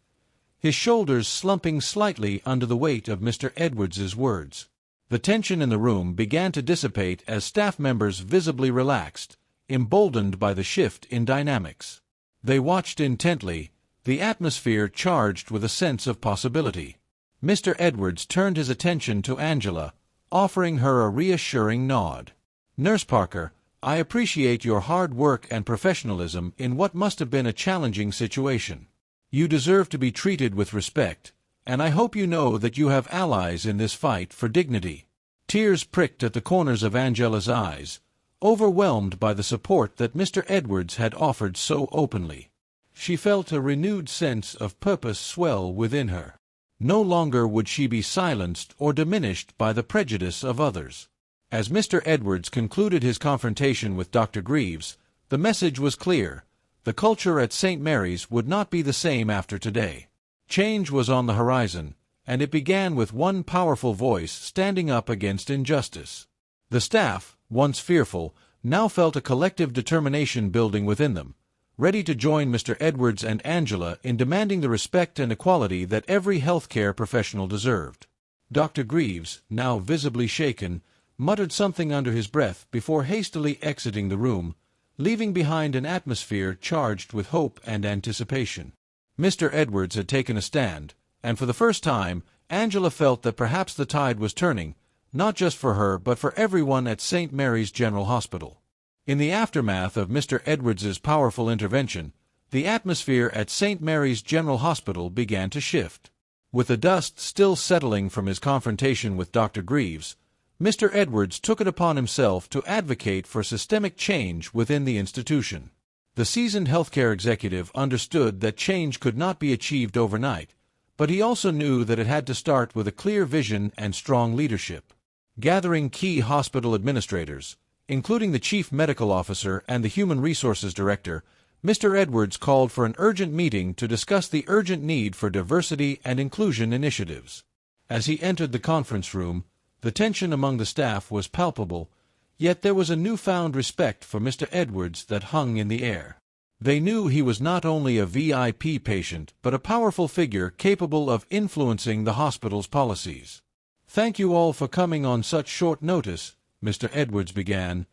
his shoulders slumping slightly under the weight of Mr. Edwards's words. The tension in the room began to dissipate as staff members visibly relaxed, emboldened by the shift in dynamics. They watched intently, the atmosphere charged with a sense of possibility. Mr. Edwards turned his attention to Angela, offering her a reassuring nod. "Nurse Parker, I appreciate your hard work and professionalism in what must have been a challenging situation. You deserve to be treated with respect, and I hope you know that you have allies in this fight for dignity." Tears pricked at the corners of Angela's eyes, overwhelmed by the support that Mr. Edwards had offered so openly. She felt a renewed sense of purpose swell within her. No longer would she be silenced or diminished by the prejudice of others. As Mr. Edwards concluded his confrontation with Dr. Greaves, the message was clear: the culture at St. Mary's would not be the same after today. Change was on the horizon, and it began with one powerful voice standing up against injustice. The staff, once fearful, now felt a collective determination building within them, ready to join Mr. Edwards and Angela in demanding the respect and equality that every healthcare professional deserved. Dr. Greaves, now visibly shaken, muttered something under his breath before hastily exiting the room, leaving behind an atmosphere charged with hope and anticipation. Mr. Edwards had taken a stand, and for the first time, Angela felt that perhaps the tide was turning, not just for her but for everyone at St. Mary's General Hospital. In the aftermath of Mr. Edwards's powerful intervention, the atmosphere at St. Mary's General Hospital began to shift. With the dust still settling from his confrontation with Dr. Greaves, Mr. Edwards took it upon himself to advocate for systemic change within the institution. The seasoned healthcare executive understood that change could not be achieved overnight, but he also knew that it had to start with a clear vision and strong leadership. Gathering key hospital administrators, including the chief medical officer and the human resources director, Mr. Edwards called for an urgent meeting to discuss the urgent need for diversity and inclusion initiatives. As he entered the conference room, the tension among the staff was palpable, yet there was a newfound respect for Mr. Edwards that hung in the air. They knew he was not only a VIP patient, but a powerful figure capable of influencing the hospital's policies. "Thank you all for coming on such short notice," Mr. Edwards began,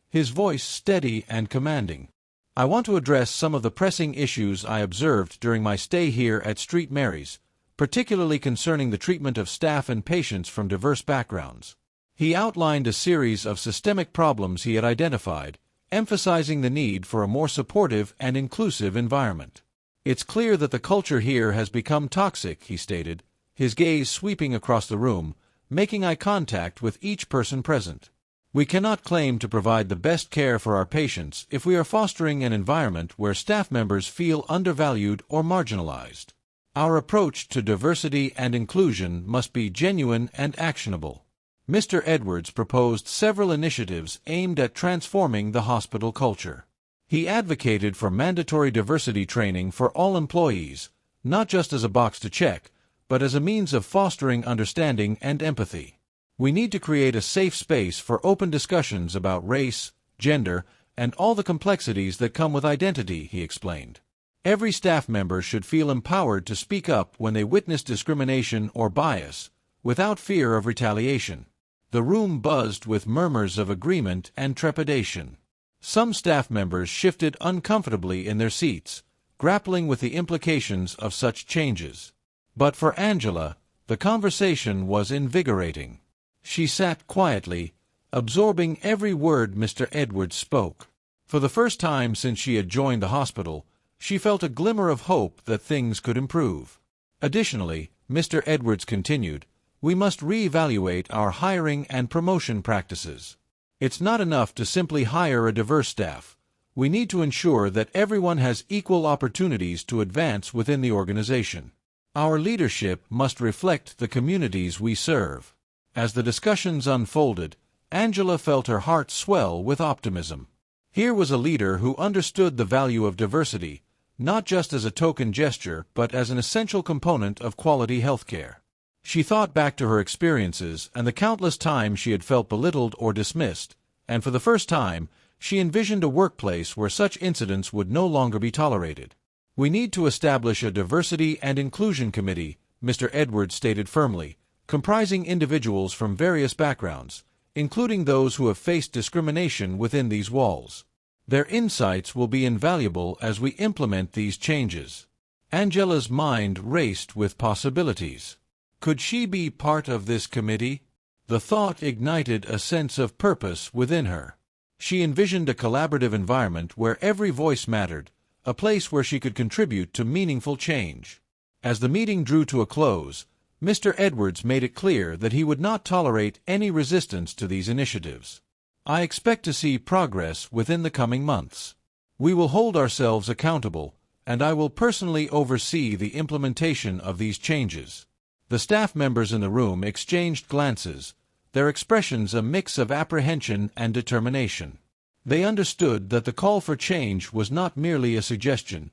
his voice steady and commanding. "I want to address some of the pressing issues I observed during my stay here at St. Mary's, particularly concerning the treatment of staff and patients from diverse backgrounds." He outlined a series of systemic problems he had identified, emphasizing the need for a more supportive and inclusive environment. "It's clear that the culture here has become toxic," he stated, his gaze sweeping across the room, making eye contact with each person present. "We cannot claim to provide the best care for our patients if we are fostering an environment where staff members feel undervalued or marginalized. Our approach to diversity and inclusion must be genuine and actionable." Mr. Edwards proposed several initiatives aimed at transforming the hospital culture. He advocated for mandatory diversity training for all employees, not just as a box to check, but as a means of fostering understanding and empathy. "We need to create a safe space for open discussions about race, gender, and all the complexities that come with identity," he explained. "Every staff member should feel empowered to speak up when they witness discrimination or bias, without fear of retaliation." The room buzzed with murmurs of agreement and trepidation. Some staff members shifted uncomfortably in their seats, grappling with the implications of such changes. But for Angela, the conversation was invigorating. She sat quietly, absorbing every word Mr. Edwards spoke. For the first time since she had joined the hospital, she felt a glimmer of hope that things could improve. Additionally, Mr. Edwards continued, "We must reevaluate our hiring and promotion practices. It's not enough to simply hire a diverse staff. We need to ensure that everyone has equal opportunities to advance within the organization. Our leadership must reflect the communities we serve." As the discussions unfolded, Angela felt her heart swell with optimism. Here was a leader who understood the value of diversity, not just as a token gesture but as an essential component of quality healthcare. She thought back to her experiences and the countless times she had felt belittled or dismissed, and for the first time, she envisioned a workplace where such incidents would no longer be tolerated. "We need to establish a diversity and inclusion committee," Mr. Edwards stated firmly, comprising individuals from various backgrounds, including those who have faced discrimination within these walls. Their insights will be invaluable as we implement these changes. Angela's mind raced with possibilities. Could she be part of this committee? The thought ignited a sense of purpose within her. She envisioned a collaborative environment where every voice mattered, a place where she could contribute to meaningful change. As the meeting drew to a close, Mr. Edwards made it clear that he would not tolerate any resistance to these initiatives. I expect to see progress within the coming months. We will hold ourselves accountable, and I will personally oversee the implementation of these changes. The staff members in the room exchanged glances, their expressions a mix of apprehension and determination. They understood that the call for change was not merely a suggestion.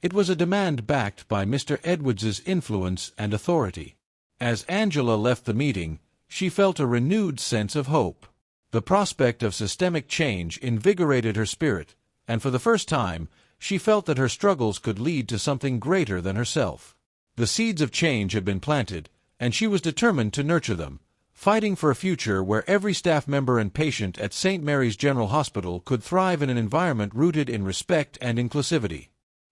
It was a demand backed by Mr. Edwards's influence and authority. As Angela left the meeting, she felt a renewed sense of hope. The prospect of systemic change invigorated her spirit, and for the first time, she felt that her struggles could lead to something greater than herself. The seeds of change had been planted, and she was determined to nurture them, fighting for a future where every staff member and patient at St. Mary's General Hospital could thrive in an environment rooted in respect and inclusivity.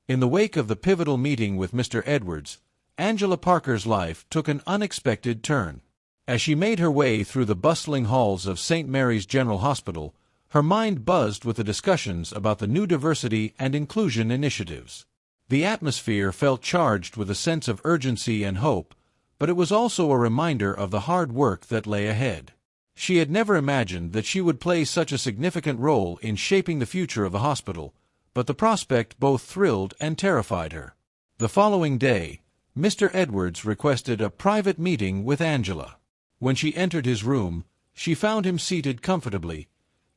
In the wake of the pivotal meeting with Mr. Edwards, Angela Parker's life took an unexpected turn. As she made her way through the bustling halls of St. Mary's General Hospital, her mind buzzed with the discussions about the new diversity and inclusion initiatives. The atmosphere felt charged with a sense of urgency and hope, but it was also a reminder of the hard work that lay ahead. She had never imagined that she would play such a significant role in shaping the future of the hospital, but the prospect both thrilled and terrified her. The following day, Mr. Edwards requested a private meeting with Angela. When she entered his room, she found him seated comfortably,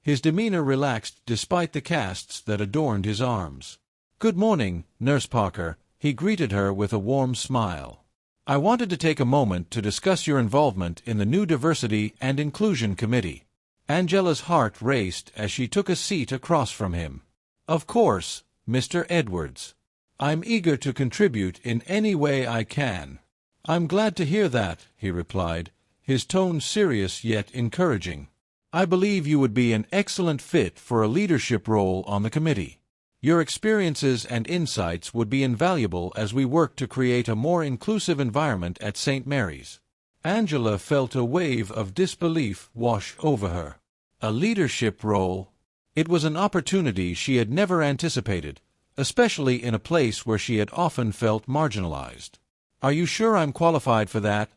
his demeanor relaxed despite the casts that adorned his arms. "Good morning, Nurse Parker," he greeted her with a warm smile. "I wanted to take a moment to discuss your involvement in the new Diversity and Inclusion Committee." Angela's heart raced as she took a seat across from him. "Of course, Mr. Edwards. I'm eager to contribute in any way I can." "I'm glad to hear that," he replied, his tone serious yet encouraging. "I believe you would be an excellent fit for a leadership role on the committee. Your experiences and insights would be invaluable as we work to create a more inclusive environment at St. Mary's." Angela felt a wave of disbelief wash over her. A leadership role? It was an opportunity she had never anticipated, especially in a place where she had often felt marginalized. "Are you sure I'm qualified for that?"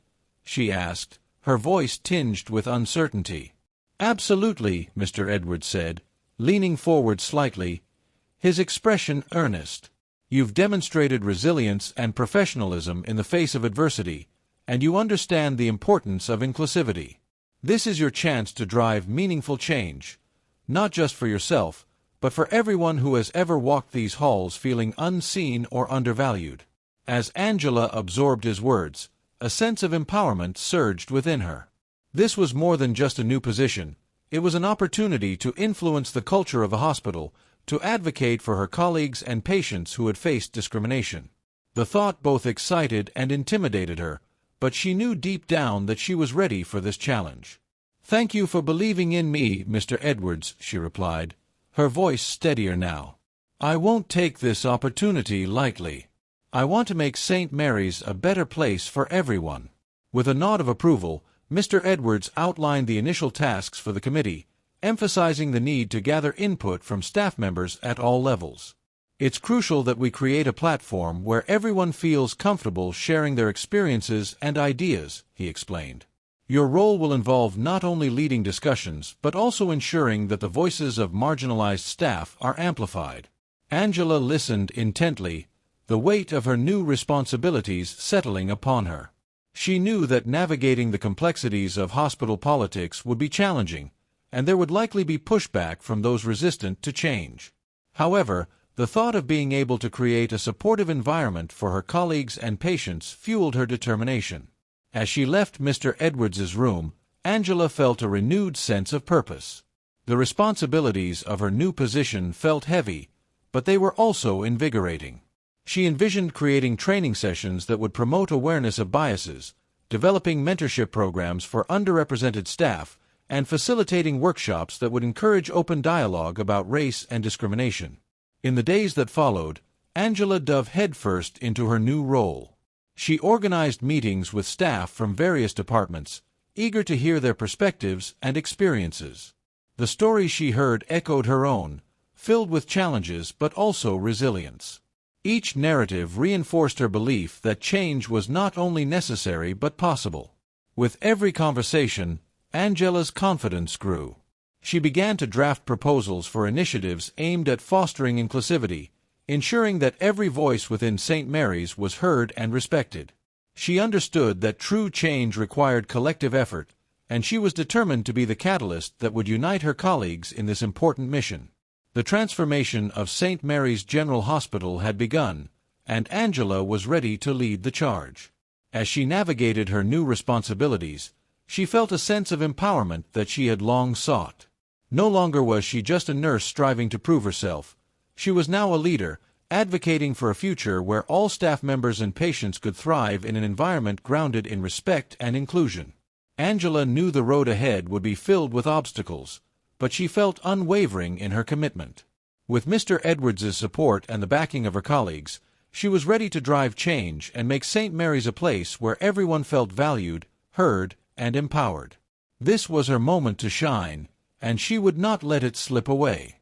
she asked, her voice tinged with uncertainty. "Absolutely," Mr. Edwards said, leaning forward slightly, his expression earnest. "You've demonstrated resilience and professionalism in the face of adversity, and you understand the importance of inclusivity. This is your chance to drive meaningful change, not just for yourself, but for everyone who has ever walked these halls feeling unseen or undervalued." As Angela absorbed his words, a sense of empowerment surged within her. This was more than just a new position. It was an opportunity to influence the culture of the hospital, to advocate for her colleagues and patients who had faced discrimination. The thought both excited and intimidated her, but she knew deep down that she was ready for this challenge. "Thank you for believing in me, Mr. Edwards," she replied, her voice steadier now. "I won't take this opportunity lightly. I want to make St. Mary's a better place for everyone." With a nod of approval, Mr. Edwards outlined the initial tasks for the committee, emphasizing the need to gather input from staff members at all levels. "It's crucial that we create a platform where everyone feels comfortable sharing their experiences and ideas," he explained. "Your role will involve not only leading discussions, but also ensuring that the voices of marginalized staff are amplified." Angela listened intently, the weight of her new responsibilities settling upon her. She knew that navigating the complexities of hospital politics would be challenging, and there would likely be pushback from those resistant to change. However, the thought of being able to create a supportive environment for her colleagues and patients fueled her determination. As she left Mr. Edwards's room, Angela felt a renewed sense of purpose. The responsibilities of her new position felt heavy, but they were also invigorating. She envisioned creating training sessions that would promote awareness of biases, developing mentorship programs for underrepresented staff, and facilitating workshops that would encourage open dialogue about race and discrimination. In the days that followed, Angela dove headfirst into her new role. She organized meetings with staff from various departments, eager to hear their perspectives and experiences. The stories she heard echoed her own, filled with challenges but also resilience. Each narrative reinforced her belief that change was not only necessary but possible. With every conversation, Angela's confidence grew. She began to draft proposals for initiatives aimed at fostering inclusivity, ensuring that every voice within St. Mary's was heard and respected. She understood that true change required collective effort, and she was determined to be the catalyst that would unite her colleagues in this important mission. The transformation of St. Mary's General Hospital had begun, and Angela was ready to lead the charge. As she navigated her new responsibilities, she felt a sense of empowerment that she had long sought. No longer was she just a nurse striving to prove herself. She was now a leader, advocating for a future where all staff members and patients could thrive in an environment grounded in respect and inclusion. Angela knew the road ahead would be filled with obstacles, but she felt unwavering in her commitment. With Mr. Edwards's support and the backing of her colleagues, she was ready to drive change and make St. Mary's a place where everyone felt valued, heard, and empowered. This was her moment to shine, and she would not let it slip away.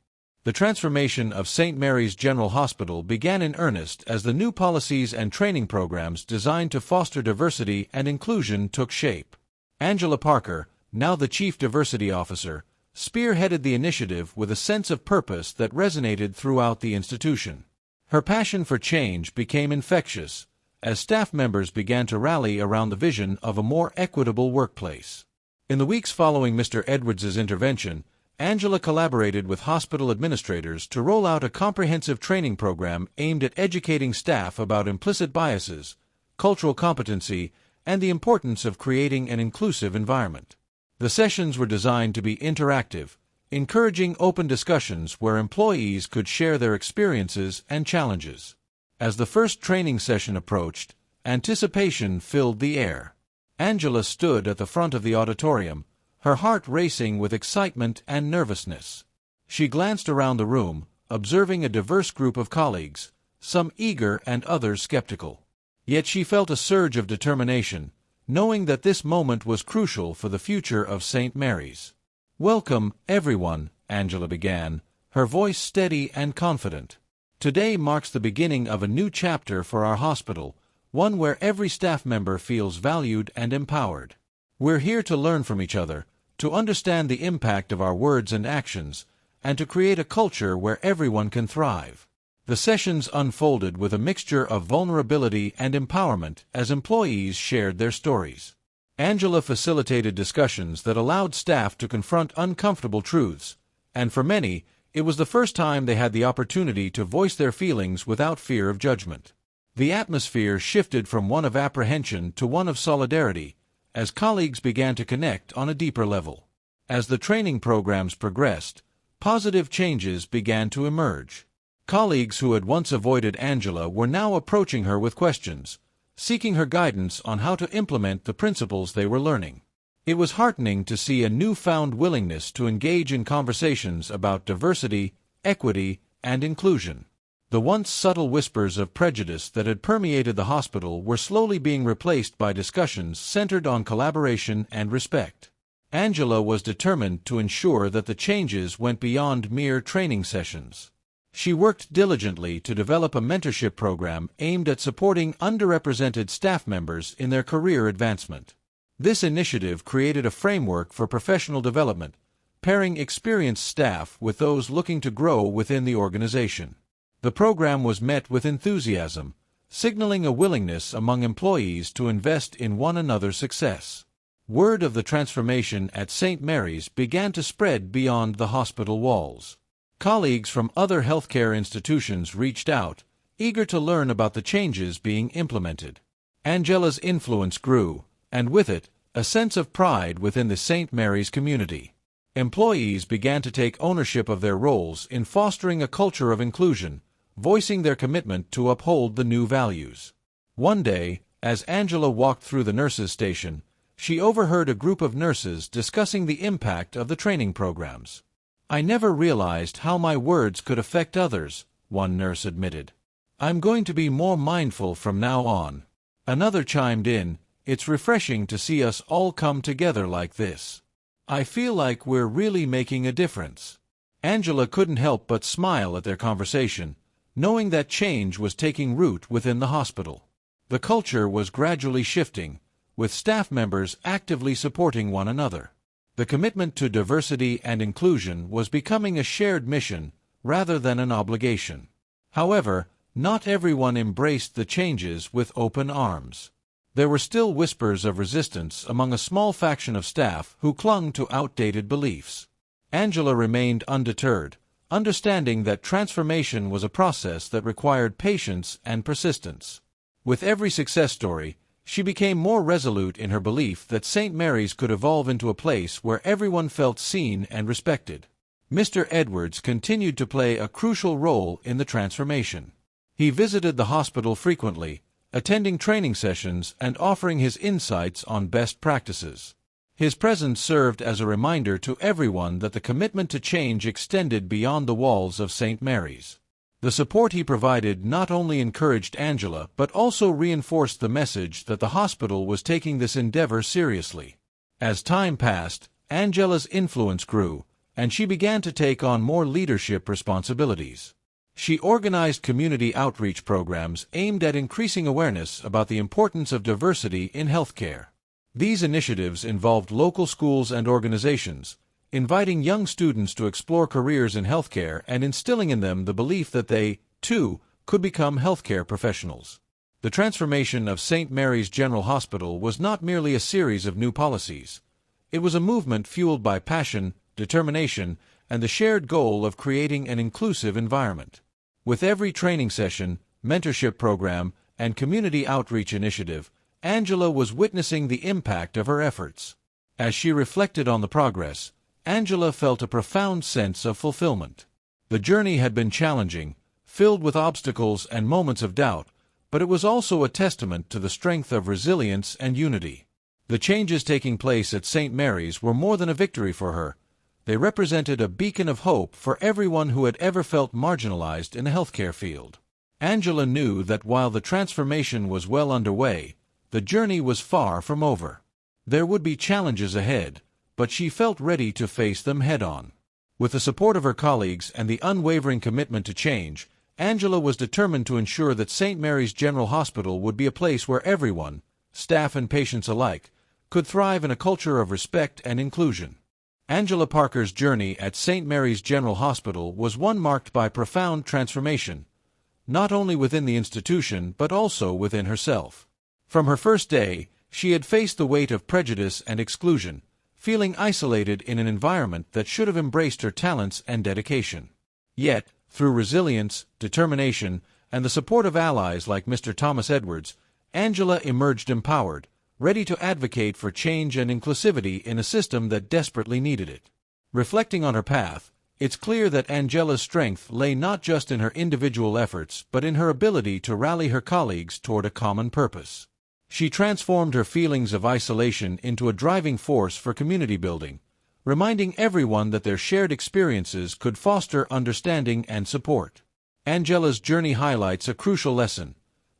The transformation of St. Mary's General Hospital began in earnest as the new policies and training programs designed to foster diversity and inclusion took shape. Angela Parker, now the Chief Diversity Officer, spearheaded the initiative with a sense of purpose that resonated throughout the institution. Her passion for change became infectious, as staff members began to rally around the vision of a more equitable workplace. In the weeks following Mr. Edwards's intervention, Angela collaborated with hospital administrators to roll out a comprehensive training program aimed at educating staff about implicit biases, cultural competency, and the importance of creating an inclusive environment. The sessions were designed to be interactive, encouraging open discussions where employees could share their experiences and challenges. As the first training session approached, anticipation filled the air. Angela stood at the front of the auditorium, her heart racing with excitement and nervousness. She glanced around the room, observing a diverse group of colleagues, some eager and others skeptical. Yet she felt a surge of determination, knowing that this moment was crucial for the future of St. Mary's. "Welcome, everyone," Angela began, her voice steady and confident. "Today marks the beginning of a new chapter for our hospital, one where every staff member feels valued and empowered. We're here to learn from each other, to understand the impact of our words and actions, and to create a culture where everyone can thrive." The sessions unfolded with a mixture of vulnerability and empowerment as employees shared their stories. Angela facilitated discussions that allowed staff to confront uncomfortable truths, and for many, it was the first time they had the opportunity to voice their feelings without fear of judgment. The atmosphere shifted from one of apprehension to one of solidarity, as colleagues began to connect on a deeper level. As the training programs progressed, positive changes began to emerge. Colleagues who had once avoided Angela were now approaching her with questions, seeking her guidance on how to implement the principles they were learning. It was heartening to see a newfound willingness to engage in conversations about diversity, equity, and inclusion. The once subtle whispers of prejudice that had permeated the hospital were slowly being replaced by discussions centered on collaboration and respect. Angela was determined to ensure that the changes went beyond mere training sessions. She worked diligently to develop a mentorship program aimed at supporting underrepresented staff members in their career advancement. This initiative created a framework for professional development, pairing experienced staff with those looking to grow within the organization. The program was met with enthusiasm, signaling a willingness among employees to invest in one another's success. Word of the transformation at St. Mary's began to spread beyond the hospital walls. Colleagues from other healthcare institutions reached out, eager to learn about the changes being implemented. Angela's influence grew, and with it, a sense of pride within the St. Mary's community. Employees began to take ownership of their roles in fostering a culture of inclusion, voicing their commitment to uphold the new values. One day, as Angela walked through the nurses' station, She overheard a group of nurses discussing the impact of the training programs. "I never realized how my words could affect others," one nurse admitted. "I'm going to be more mindful from now on." Another chimed in, "It's refreshing to see us all come together like this. I feel like we're really making a difference." Angela couldn't help but smile at their conversation, knowing that change was taking root within the hospital. The culture was gradually shifting, with staff members actively supporting one another. The commitment to diversity and inclusion was becoming a shared mission rather than an obligation. However, not everyone embraced the changes with open arms. There were still whispers of resistance among a small faction of staff who clung to outdated beliefs. Angela remained undeterred, understanding that transformation was a process that required patience and persistence. With every success story, she became more resolute in her belief that St. Mary's could evolve into a place where everyone felt seen and respected. Mr. Edwards continued to play a crucial role in the transformation. He visited the hospital frequently, attending training sessions and offering his insights on best practices. His presence served as a reminder to everyone that the commitment to change extended beyond the walls of St. Mary's. The support he provided not only encouraged Angela but also reinforced the message that the hospital was taking this endeavor seriously. As time passed, Angela's influence grew, and she began to take on more leadership responsibilities. She organized community outreach programs aimed at increasing awareness about the importance of diversity in healthcare. These initiatives involved local schools and organizations, inviting young students to explore careers in healthcare and instilling in them the belief that they, too, could become healthcare professionals. The transformation of St. Mary's General Hospital was not merely a series of new policies. It was a movement fueled by passion, determination, and the shared goal of creating an inclusive environment. With every training session, mentorship program, and community outreach initiative, Angela was witnessing the impact of her efforts. As she reflected on the progress, Angela felt a profound sense of fulfillment. The journey had been challenging, filled with obstacles and moments of doubt, but it was also a testament to the strength of resilience and unity. The changes taking place at St. Mary's were more than a victory for her. They represented a beacon of hope for everyone who had ever felt marginalized in the healthcare field. Angela knew that while the transformation was well underway, the journey was far from over. There would be challenges ahead, but she felt ready to face them head-on. With the support of her colleagues and the unwavering commitment to change, Angela was determined to ensure that St. Mary's General Hospital would be a place where everyone, staff and patients alike, could thrive in a culture of respect and inclusion. Angela Parker's journey at St. Mary's General Hospital was one marked by profound transformation, not only within the institution but also within herself. From her first day, she had faced the weight of prejudice and exclusion, feeling isolated in an environment that should have embraced her talents and dedication. Yet, through resilience, determination, and the support of allies like Mr. Thomas Edwards, Angela emerged empowered, ready to advocate for change and inclusivity in a system that desperately needed it. Reflecting on her path, it's clear that Angela's strength lay not just in her individual efforts but in her ability to rally her colleagues toward a common purpose. She transformed her feelings of isolation into a driving force for community building, reminding everyone that their shared experiences could foster understanding and support. Angela's journey highlights a crucial lesson: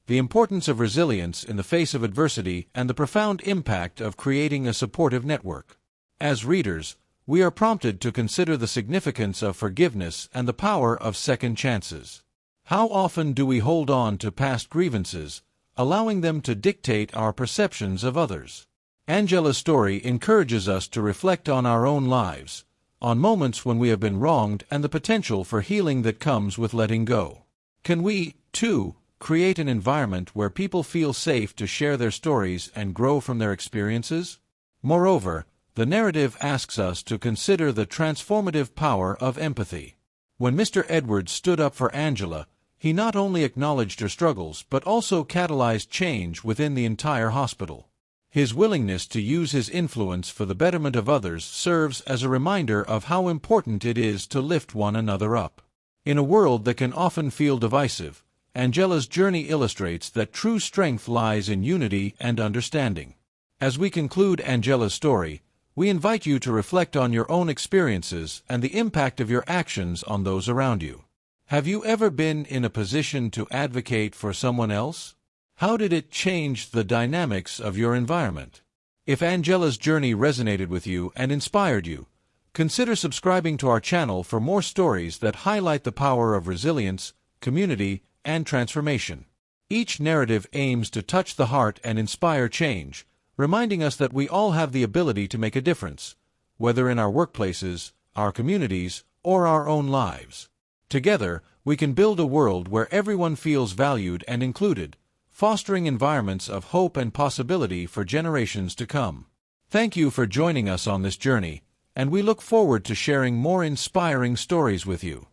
the importance of resilience in the face of adversity and the profound impact of creating a supportive network. As readers, we are prompted to consider the significance of forgiveness and the power of second chances. How often do we hold on to past grievances, allowing them to dictate our perceptions of others? Angela's story encourages us to reflect on our own lives, on moments when we have been wronged and the potential for healing that comes with letting go. Can we, too, create an environment where people feel safe to share their stories and grow from their experiences? Moreover, the narrative asks us to consider the transformative power of empathy. When Mr. Edwards stood up for Angela, he not only acknowledged her struggles but also catalyzed change within the entire hospital. His willingness to use his influence for the betterment of others serves as a reminder of how important it is to lift one another up. In a world that can often feel divisive, Angela's journey illustrates that true strength lies in unity and understanding. As we conclude Angela's story, we invite you to reflect on your own experiences and the impact of your actions on those around you. Have you ever been in a position to advocate for someone else? How did it change the dynamics of your environment? If Angela's journey resonated with you and inspired you, consider subscribing to our channel for more stories that highlight the power of resilience, community, and transformation. Each narrative aims to touch the heart and inspire change, reminding us that we all have the ability to make a difference, whether in our workplaces, our communities, or our own lives. Together, we can build a world where everyone feels valued and included, fostering environments of hope and possibility for generations to come. Thank you for joining us on this journey, and we look forward to sharing more inspiring stories with you.